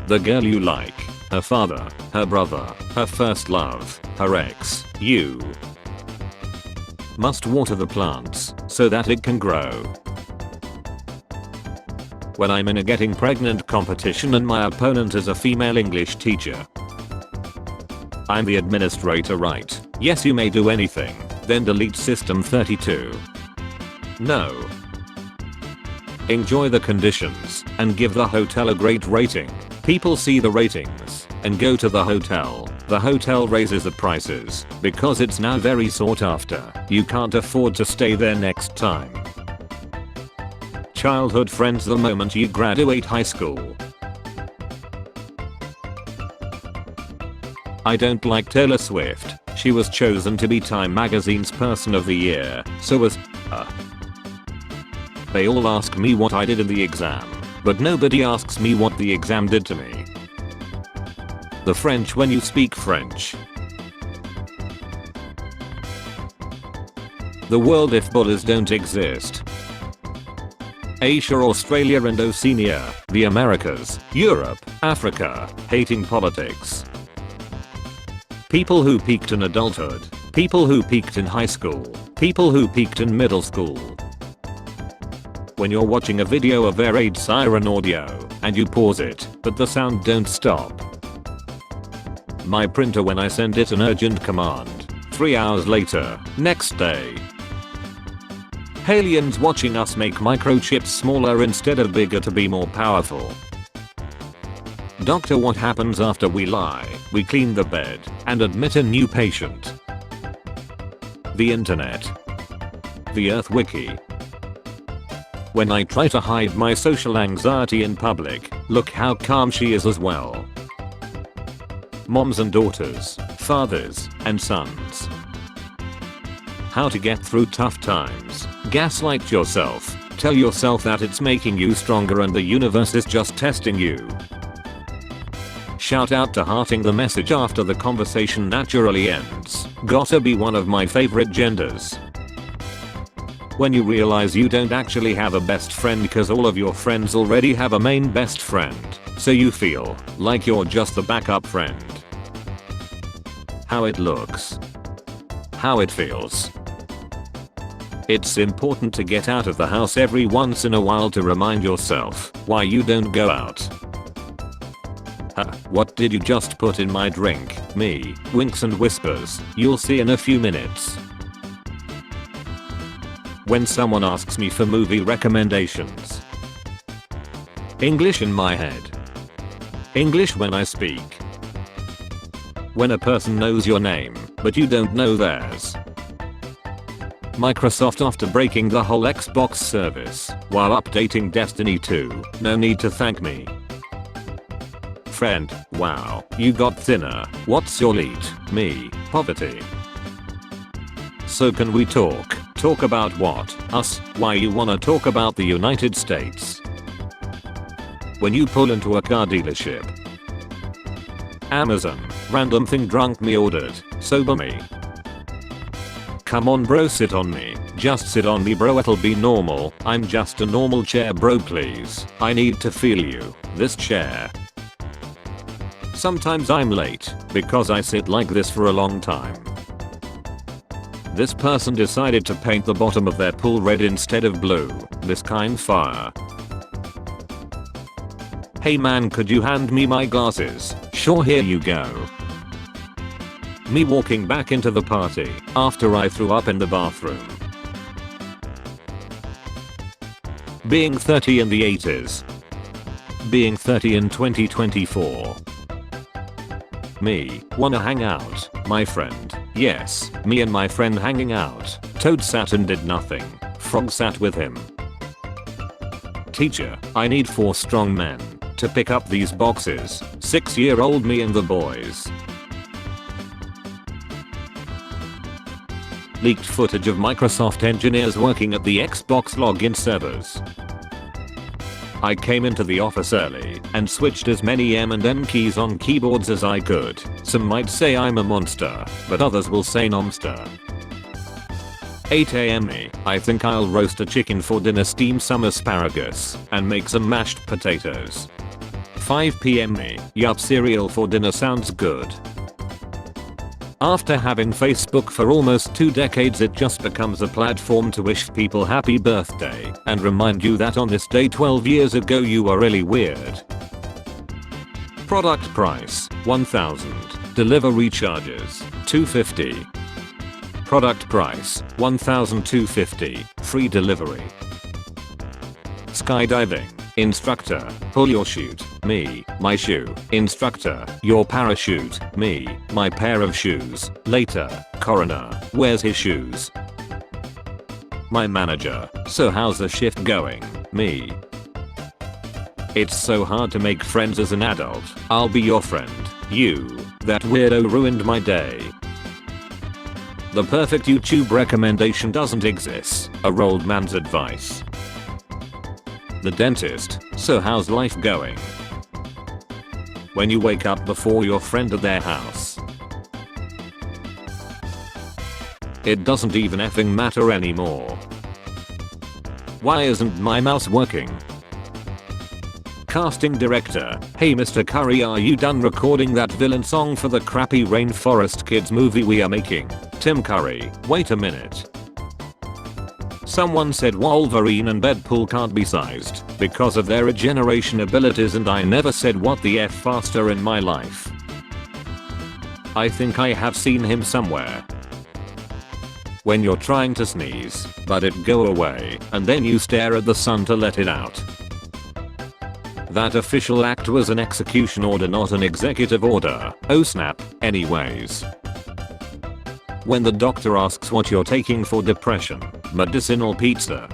the girl you like, her father, her brother, her first love, her ex. You must water the plants so that it can grow. When I'm in a getting pregnant competition and my opponent is a female English teacher, I'm the administrator, right? Yes, you may do anything, then delete system 32. No. Enjoy the conditions and give the hotel a great rating. People see the ratings and go to the hotel. The hotel raises the prices because it's now very sought after. You can't afford to stay there next time. Childhood friends the moment you graduate high school. I don't like Taylor Swift. She was chosen to be Time Magazine's Person of the Year. So was They all ask me what I did in the exam, but nobody asks me what the exam did to me. The French when you speak French. The world if borders don't exist. Asia, Australia and Oceania, the Americas, Europe, Africa, hating politics. People who peaked in adulthood, people who peaked in high school, people who peaked in middle school. When you're watching a video of air raid siren audio and you pause it, but the sound don't stop. My printer when I send it an urgent command, 3 hours later, next day. Aliens watching us make microchips smaller instead of bigger to be more powerful. Doctor, what happens after we lie? We clean the bed and admit a new patient. The internet. The Earth Wiki. When I try to hide my social anxiety in public, look how calm she is as well. Moms and daughters, fathers and sons. How to get through tough times. Gaslight yourself. Tell yourself that it's making you stronger and the universe is just testing you. Shout out to hearting the message after the conversation naturally ends. Gotta be one of my favorite genders. When you realize you don't actually have a best friend because all of your friends already have a main best friend, so you feel like you're just the backup friend. How it looks. How it feels. It's important to get out of the house every once in a while to remind yourself why you don't go out. What did you just put in my drink? Me, winks and whispers. You'll see in a few minutes. When someone asks me for movie recommendations. English in my head. English when I speak. When a person knows your name, but you don't know theirs. Microsoft after breaking the whole Xbox service while updating Destiny 2. No need to thank me. Friend, wow, you got thinner. What's your lead? Me, poverty. So can we talk? Talk about what? Us? Why you wanna talk about the United States? When you pull into a car dealership. Amazon, random thing drunk me ordered, sober me. Come on bro, sit on me. Just sit on me bro, it'll be normal. I'm just a normal chair bro, please. I need to feel you. This chair. Sometimes I'm late because I sit like this for a long time. This person decided to paint the bottom of their pool red instead of blue. This kind fire. Hey man, could you hand me my glasses? Sure, here you go. Me walking back into the party after I threw up in the bathroom. Being 30 in the 80s. Being 30 in 2024. Me, wanna hang out, my friend. Yes, me and my friend hanging out. Toad sat and did nothing. Frog sat with him. Teacher, I need 4 strong men to pick up these boxes. 6-year-old me and the boys. Leaked footage of Microsoft engineers working at the Xbox login servers. I came into the office early and switched as many M&M keys on keyboards as I could. Some might say I'm a monster, but others will say nomster. 8 am me, I think I'll roast a chicken for dinner, steam some asparagus, and make some mashed potatoes. 5 PM me. Yup, cereal for dinner sounds good. After having Facebook for almost 2 decades, it just becomes a platform to wish people happy birthday and remind you that on this day 12 years ago you were really weird. Product price, 1000. Delivery charges, 250. Product price, 1,250. Free delivery. Skydiving. Instructor, pull your chute. Me, my shoe. Instructor, your parachute. Me, my pair of shoes. Later, coroner, where's his shoes? My manager, so how's the shift going? Me. It's so hard to make friends as an adult. I'll be your friend. You, that weirdo ruined my day. The perfect YouTube recommendation doesn't exist. A old man's advice. The dentist, so how's life going? When you wake up before your friend at their house. It doesn't even effing matter anymore. Why isn't my mouse working? Casting director, hey Mr. Curry, are you done recording that villain song for the crappy Rainforest Kids movie we are making? Tim Curry, wait a minute. Someone said Wolverine and Deadpool can't be sized because of their regeneration abilities, and I never said what the F faster in my life. I think I have seen him somewhere. When you're trying to sneeze, but it go away, and then you stare at the sun to let it out. That official act was an execution order, not an executive order. Oh snap. Anyways. When the doctor asks what you're taking for depression, medicinal pizza.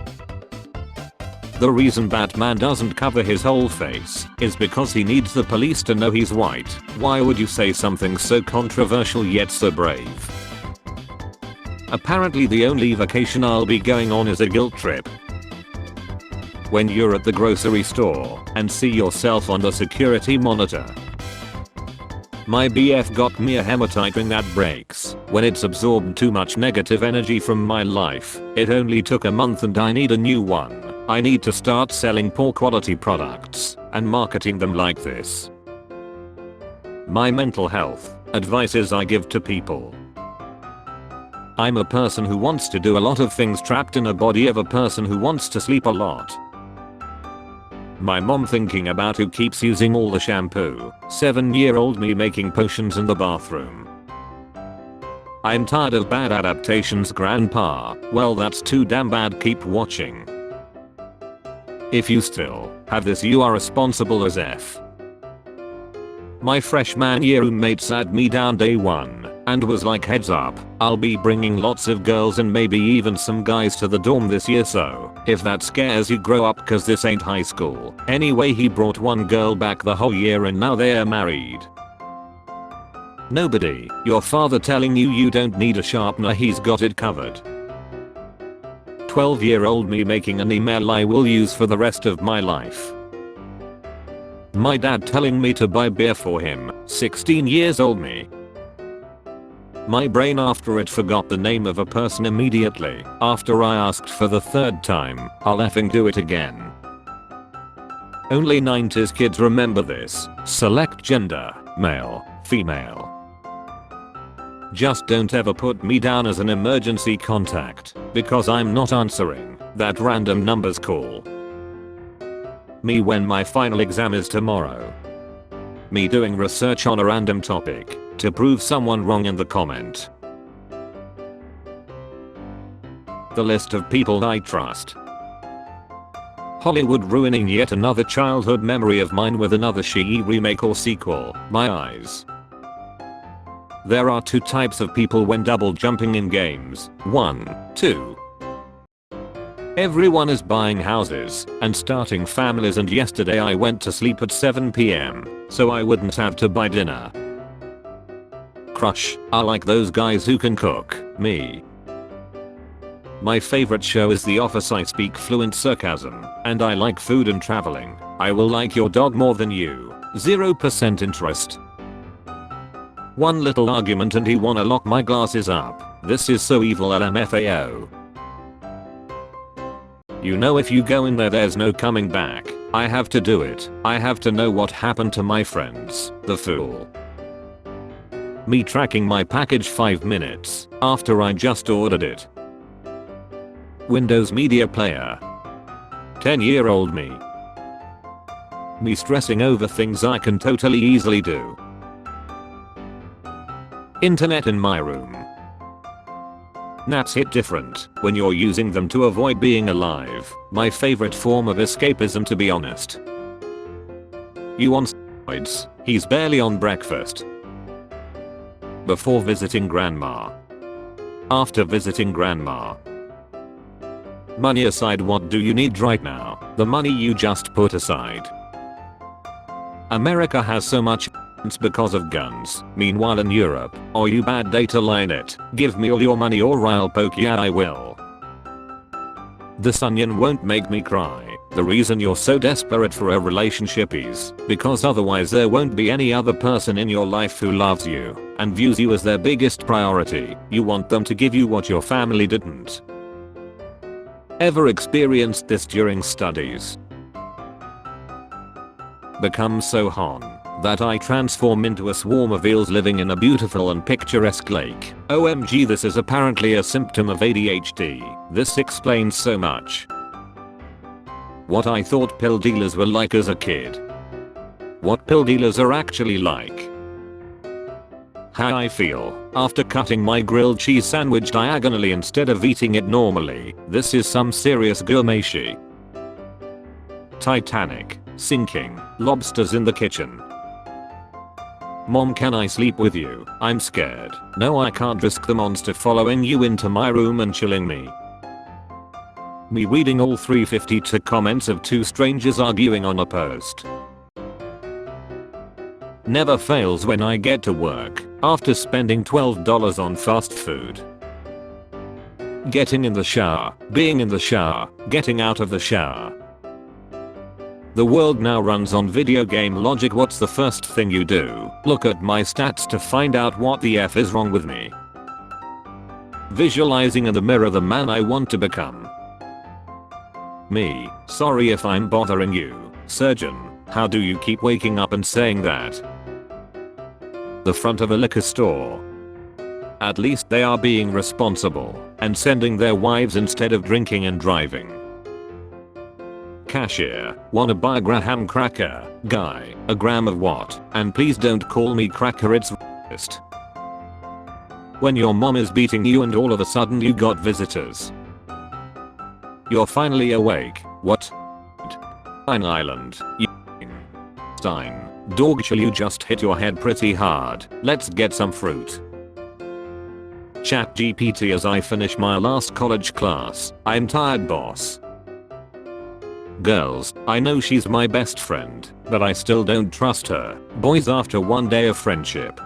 The reason Batman doesn't cover his whole face is because he needs the police to know he's white. Why would you say something so controversial yet so brave? Apparently the only vacation I'll be going on is a guilt trip. When you're at the grocery store and see yourself on the security monitor. My BF got me a hematite ring that breaks when it's absorbed too much negative energy from my life. It only took a month and I need a new one. I need to start selling poor quality products and marketing them like this. My mental health advices I give to people. I'm a person who wants to do a lot of things trapped in a body of a person who wants to sleep a lot. My mom thinking about who keeps using all the shampoo. 7-year-old me making potions in the bathroom. I'm tired of bad adaptations, grandpa. Well, that's too damn bad, keep watching. If you still have this, you are responsible as F. My freshman year roommate sat me down day 1 and was like, heads up, I'll be bringing lots of girls and maybe even some guys to the dorm this year, so if that scares you, grow up, cause this ain't high school. Anyway, he brought one girl back the whole year and now they're married. Nobody, your father telling you you don't need a sharpener, he's got it covered. 12-year-old me making an email I will use for the rest of my life. My dad telling me to buy beer for him. 16 years old me. My brain after it forgot the name of a person immediately after I asked for the 3rd time. I'll effing do it again. Only 90s kids remember this. Select gender, male, female. Just don't ever put me down as an emergency contact because I'm not answering that random numbers call. Me when my final exam is tomorrow. Me doing research on a random topic to prove someone wrong in the comment. The list of people I trust. Hollywood ruining yet another childhood memory of mine with another She remake or sequel. My eyes. There are 2 types of people when double jumping in games. 1, 2. Everyone is buying houses and starting families, and yesterday I went to sleep at 7 PM so I wouldn't have to buy dinner. Crush, I like those guys who can cook. Me. My favorite show is The Office. I speak fluent sarcasm and I like food and traveling. I will like your dog more than you. 0% interest. One little argument and he wanna lock my glasses up. This is so evil, LMFAO. You know if you go in there there's no coming back. I have to do it. I have to know what happened to my friends. The fool. Me tracking my package 5 minutes after I just ordered it. Windows Media Player. 10-year-old me. Me stressing over things I can totally easily do. Internet in my room. Gnats hit different when you're using them to avoid being alive. My favorite form of escapism, to be honest. You on steroids? He's barely on breakfast. Before visiting grandma. After visiting grandma. Money aside, what do you need right now? The money you just put aside. America has so much because of guns. Meanwhile in Europe, or you bad data line it. Give me all your money or I'll poke ya. I will. This onion won't make me cry. The reason you're so desperate for a relationship is because otherwise there won't be any other person in your life who loves you and views you as their biggest priority. You want them to give you what your family didn't. Ever experienced this during studies? Become so hot that I transform into a swarm of eels living in a beautiful and picturesque lake. OMG, this is apparently a symptom of ADHD. This explains so much. What I thought pill dealers were like as a kid. What pill dealers are actually like. How I feel after cutting my grilled cheese sandwich diagonally instead of eating it normally. This is some serious gourmet-shi. Titanic. Sinking. Lobsters in the kitchen. Mom, can I sleep with you? I'm scared. No, I can't risk the monster following you into my room and chilling me. Me reading all 352 comments of 2 strangers arguing on a post. Never fails when I get to work after spending $12 on fast food. Getting in the shower, being in the shower, getting out of the shower. The world now runs on video game logic. What's the first thing you do? Look at my stats to find out what the F is wrong with me. Visualizing in the mirror the man I want to become. Me, sorry if I'm bothering you, surgeon. How do you keep waking up and saying that? The front of a liquor store. At least they are being responsible and sending their wives instead of drinking and driving. Cashier, wanna buy a graham cracker? Guy, a gram of what? And please don't call me cracker, it's racist. When your mom is beating you and all of a sudden you got visitors. You're finally awake. What? Island. You Stein. Dog chill, you just hit your head pretty hard. Let's get some fruit. ChatGPT, as I finish my last college class. I'm tired, boss. Girls, I know she's my best friend, but I still don't trust her. Boys, after one day of friendship.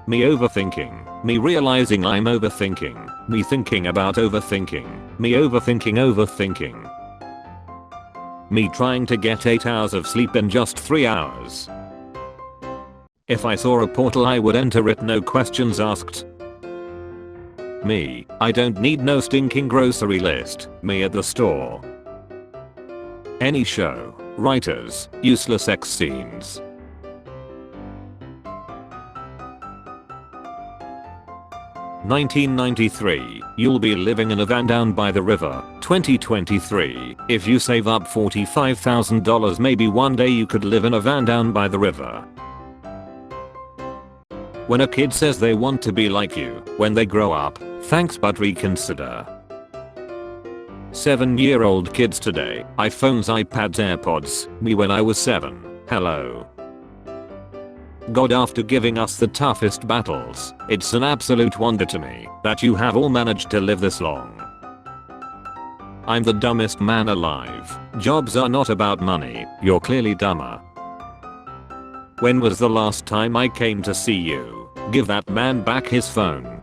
Me overthinking. Me realizing I'm overthinking. Me thinking about overthinking. Me overthinking. Me trying to get 8 hours of sleep in just 3 hours. If I saw a portal I would enter it, no questions asked. Me, I don't need no stinking grocery list. Me at the store. Any show. Writers. Useless sex scenes. $1993, you'll be living in a van down by the river. 2023, if you save up $45,000 maybe one day you could live in a van down by the river. When a kid says they want to be like you when they grow up, thanks but reconsider. 7-year-old kids today, iPhones, iPads, AirPods, me when I was 7, hello. God, after giving us the toughest battles, it's an absolute wonder to me that you have all managed to live this long. I'm the dumbest man alive. Jobs are not about money, you're clearly dumber. When was the last time I came to see you? Give that man back his phone.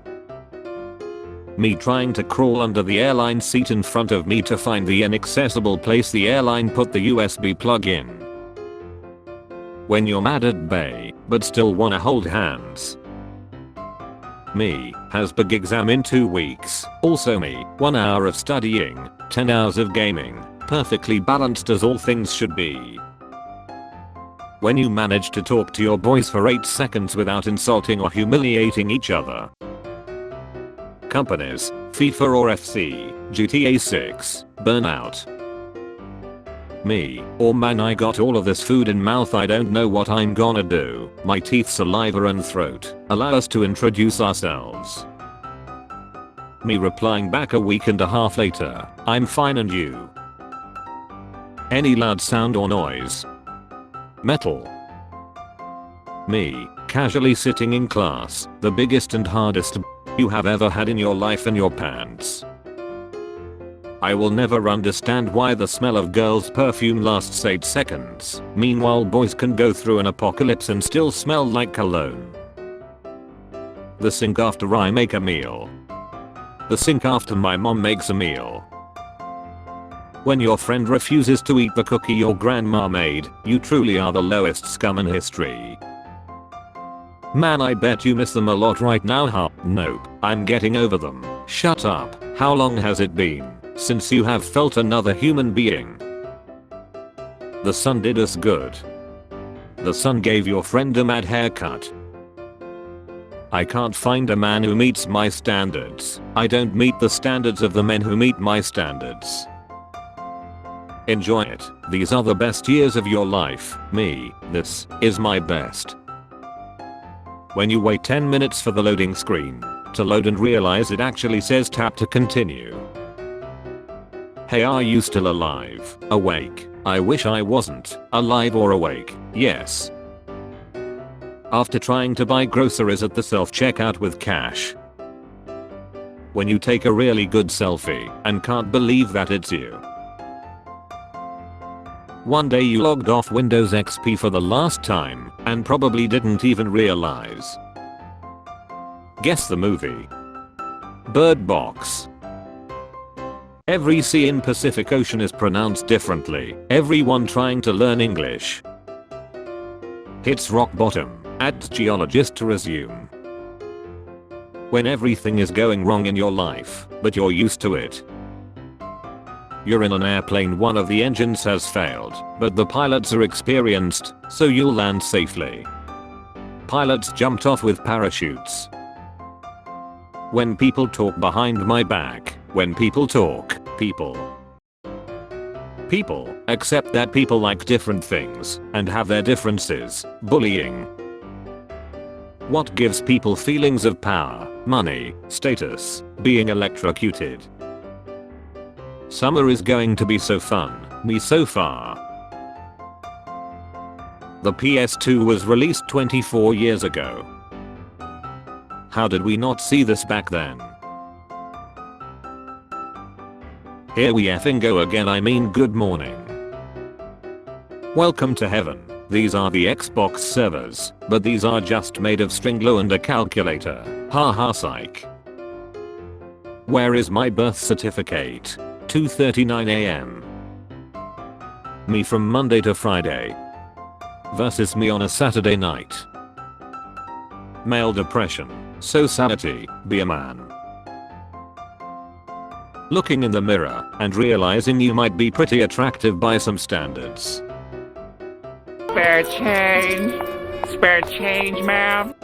Me trying to crawl under the airline seat in front of me to find the inaccessible place the airline put the USB plug in. When you're mad at Bay, but still wanna hold hands. Me, has big exam in 2 weeks. Also me, 1 hour of studying, 10 hours of gaming, perfectly balanced as all things should be. When you manage to talk to your boys for 8 seconds without insulting or humiliating each other. Companies, FIFA or FC, GTA 6, Burnout. Me, oh man, I got all of this food in mouth, I don't know what I'm gonna do. My teeth, saliva and throat. Allow us to introduce ourselves. Me replying back a week and a half later, I'm fine and you? Any loud sound or noise? Metal. Me, casually sitting in class, the biggest and hardest you have ever had in your life in your pants. I will never understand why the smell of girls' perfume lasts 8 seconds. Meanwhile boys can go through an apocalypse and still smell like cologne. The sink after I make a meal. The sink after my mom makes a meal. When your friend refuses to eat the cookie your grandma made, you truly are the lowest scum in history. Man, I bet you miss them a lot right now, huh? Nope, I'm getting over them. Shut up. How long has it been since you have felt another human being? The sun did us good. The sun gave your friend a mad haircut. I can't find a man who meets my standards. I don't meet the standards of the men who meet my standards. Enjoy it. These are the best years of your life. Me, this is my best. When you wait 10 minutes for the loading screen to load and realize it actually says tap to continue. Hey, are you still alive? Awake? I wish I wasn't. Alive or awake? Yes. After trying to buy groceries at the self-checkout with cash. When you take a really good selfie and can't believe that it's you. One day you logged off Windows XP for the last time and probably didn't even realize. Guess the movie. Bird Box. Every sea in Pacific Ocean is pronounced differently. Everyone trying to learn English hits rock bottom. Adds geologist to resume. When everything is going wrong in your life, but you're used to it. You're in an airplane, one of the engines has failed, but the pilots are experienced, so you'll land safely. Pilots jumped off with parachutes. When people talk behind my back, when people talk, people accept that people like different things and have their differences. Bullying. What gives people feelings of power, money, status, being electrocuted? Summer is going to be so fun, me so far. The PS2 was released 24 years ago. How did we not see this back then? Here we effing go again, I mean good morning. Welcome to heaven. These are the Xbox servers, but these are just made of string glue and a calculator. Haha psych. Where is my birth certificate? 2:39 AM. Me from Monday to Friday. Versus me on a Saturday night. Male depression. Society. Be a man. Looking in the mirror and realizing you might be pretty attractive by some standards. Spare change, ma'am.